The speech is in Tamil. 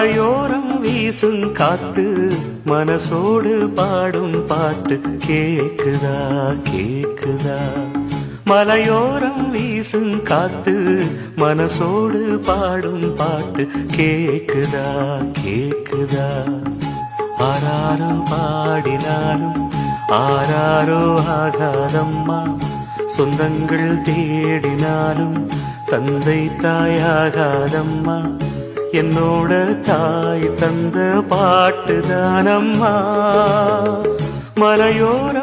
மலையோரம் வீசும் காத்து மனசோடு பாடும் பாட்டு கேக்குதா கேக்குதா. மலையோரம் வீசும் காத்து மனசோடு பாடும் பாட்டு கேக்குதா கேக்குதா. ஆராரோ பாடினாலும் ஆராரோ ஆகாதம்மா, சொந்தங்கள் தேடினாலும் தந்தை தாயாகாதம்மா. என்னோட தாய் தந்த பாட்டுதானம்மா. மலையோர